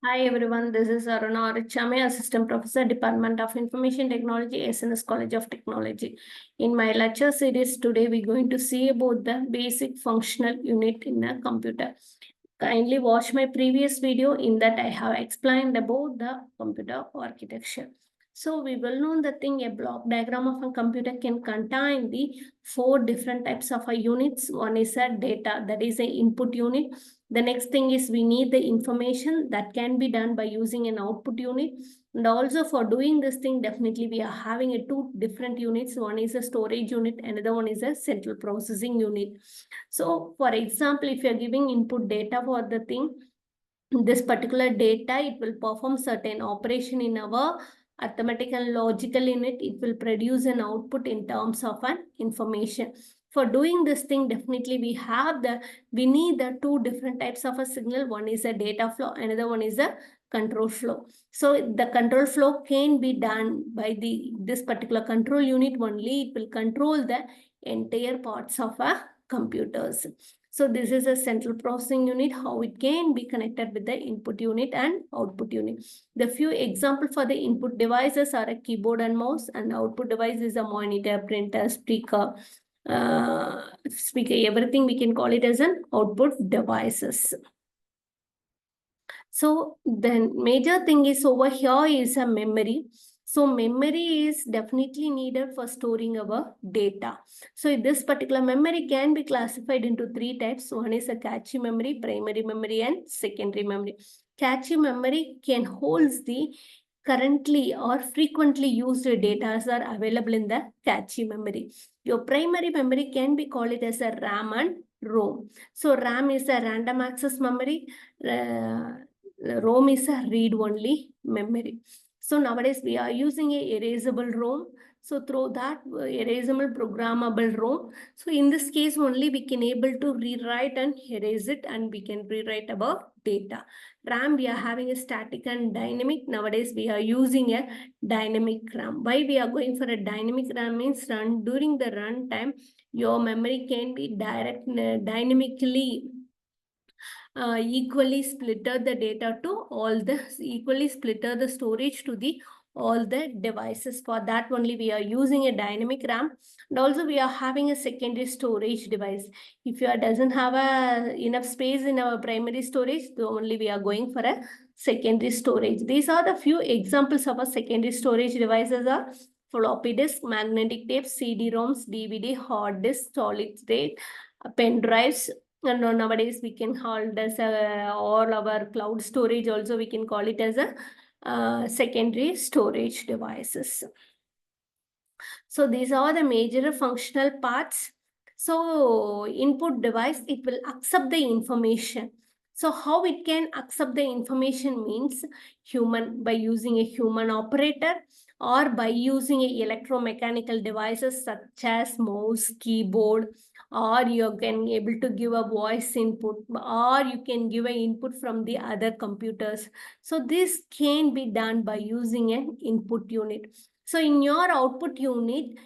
Hi everyone, this is Aruna, Assistant Professor, Department of Information Technology, SNS College of Technology. In my lecture series today, we're going to see about the basic functional unit in a computer. Kindly watch my previous video. In that I have explained about the computer architecture. So we will know the thing, a block diagram of a computer can contain the 4 different types of units. One is a data, that is an input unit. The next thing is we need the information that can be done by using an output unit. And also for doing this thing, definitely we are having a 2 different units. One is a storage unit, another one is a central processing unit. So for example, if you're giving input data for the thing, this particular data, it will perform certain operation in our arithmetic and logical unit. It will produce an output in terms of an information. For doing this thing, definitely we need the 2 different types of a signal. One is a data flow, another one is a control flow. So the control flow can be done by this particular control unit only. It will control the entire parts of a computers. So this is a central processing unit, how it can be connected with the input unit and output unit. The few examples for the input devices are a keyboard and mouse, and output device is a monitor, printer, speaker, everything we can call it as an output devices. So the major thing is over here is a memory. So memory is definitely needed for storing our data. So this particular memory can be classified into 3 types. One is a cache memory, primary memory, and secondary memory. Cache memory can hold the currently or frequently used data are available in the cache memory. Your primary memory can be called it as a RAM and ROM. So RAM is a random access memory. ROM is a read-only memory. So nowadays we are using a erasable ROM. So through that erasable programmable ROM. So in this case only we can able to rewrite and erase it, and we can rewrite our data. RAM, we are having a static and dynamic. Nowadays we are using a dynamic RAM. Why we are going for a dynamic RAM means during the run time, your memory can be dynamically equally splitter the data to all the equally splitter the storage to the all the devices. For that only we are using a dynamic RAM, and also we are having a secondary storage device. If you doesn't have enough space in our primary storage, so only we are going for a secondary storage. These are the few examples of a secondary storage devices are floppy disk, magnetic tape, CD-ROMs, DVD, hard disk, solid state, pen drives. And nowadays we can hold as all our cloud storage also we can call it as a secondary storage devices. So these are the major functional parts. So input device, it will accept the information. So how it can accept the information means by using a human operator, or by using a electromechanical devices such as mouse, keyboard, or you can able to give a voice input, or you can give an input from the other computers. So this can be done by using an input unit. So in your output unit,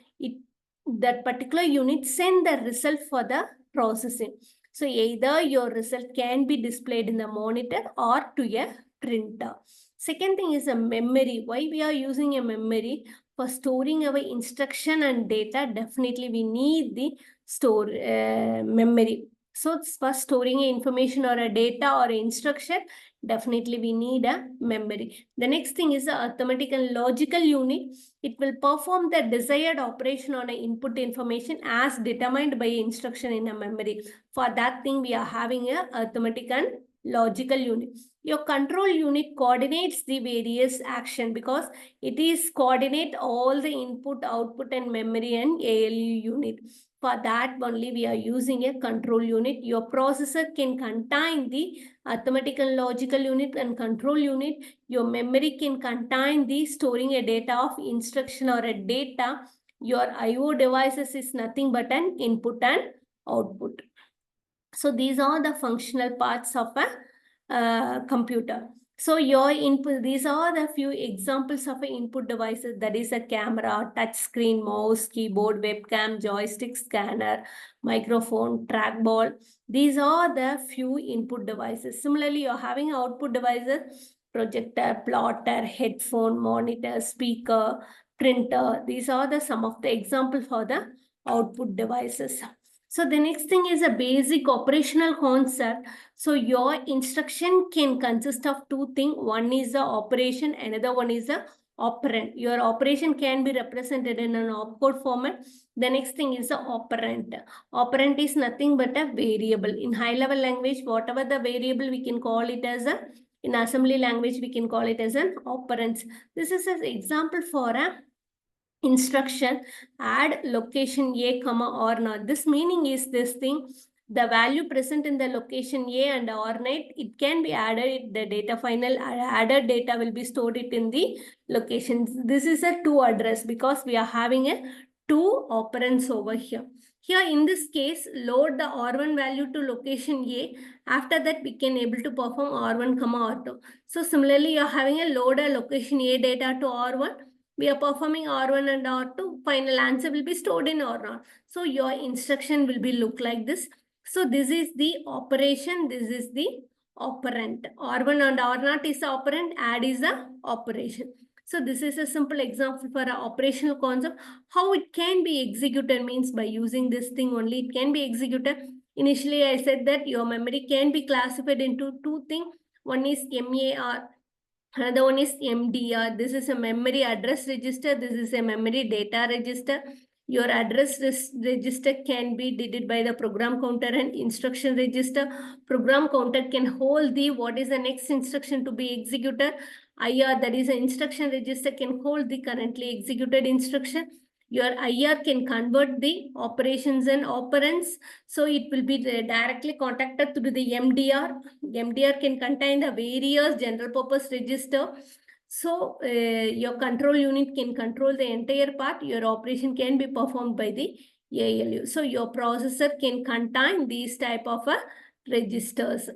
that particular unit send the result for the processing. So either your result can be displayed in the monitor or to a printer. Second thing is a memory. Why we are using a memory? For storing our instruction and data, definitely we need the memory. So for storing information or a data or instruction, definitely we need a memory. The next thing is the arithmetic and logical unit. It will perform the desired operation on an input information as determined by instruction in a memory. For that thing, we are having a arithmetic and logical unit. Your control unit coordinates the various action because it is coordinate all the input, output, and memory and ALU unit. For that only we are using a control unit. Your processor can contain the arithmetic and logical unit and control unit. Your memory can contain the storing a data of instruction or a data. Your IO devices is nothing but an input and output. So these are the functional parts of a computer. So your input, these are the few examples of input devices. That is a camera, touch screen, mouse, keyboard, webcam, joystick, scanner, microphone, trackball. These are the few input devices. Similarly, you're having output devices. projector, plotter, headphone, monitor, speaker, printer. These are the some of the examples for the output devices. So the next thing is a basic operational concept. So your instruction can consist of two things. One is the operation, another one is the operand. Your operation can be represented in an opcode format. The next thing is the operand. Operand is nothing but a variable. In high level language, whatever the variable, we can call it as a, in assembly language, we can call it as an operand. This is an example for a instruction, add location A, or not. This meaning is this thing, the value present in the location A and or not, it can be added, the data final added data will be stored it in the locations. This is a to address because we are having a two operands over here. Here in this case, load the R1 value to location A. After that, we can able to perform R1, R2. So similarly, you are having a load a location A data to R1. We are performing R1 and R2. Final answer will be stored in R0. So your instruction will be look like this. So this is the operation. This is the operand. R1 and R0 is the operand. Add is the operation. So this is a simple example for an operational concept. How it can be executed means by using this thing only. It can be executed. Initially, I said that your memory can be classified into two things. One is MAR. Another one is MDR. This is a memory address register. This is a memory data register. Your address register can be did by the program counter and instruction register. Program counter can hold the what is the next instruction to be executed. IR, that is an instruction register, can hold the currently executed instruction. Your IR can convert the operations and operands. So it will be directly contacted to the MDR. MDR can contain the various general purpose register. So your control unit can control the entire part. Your operation can be performed by the ALU. So your processor can contain these type of registers.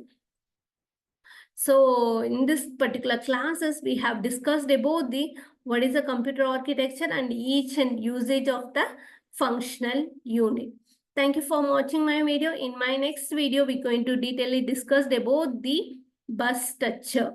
So in this particular classes, we have discussed about the what is the computer architecture and each and usage of the functional unit. Thank you for watching my video. In my next video, we're going to detailedly discuss about the bus structure.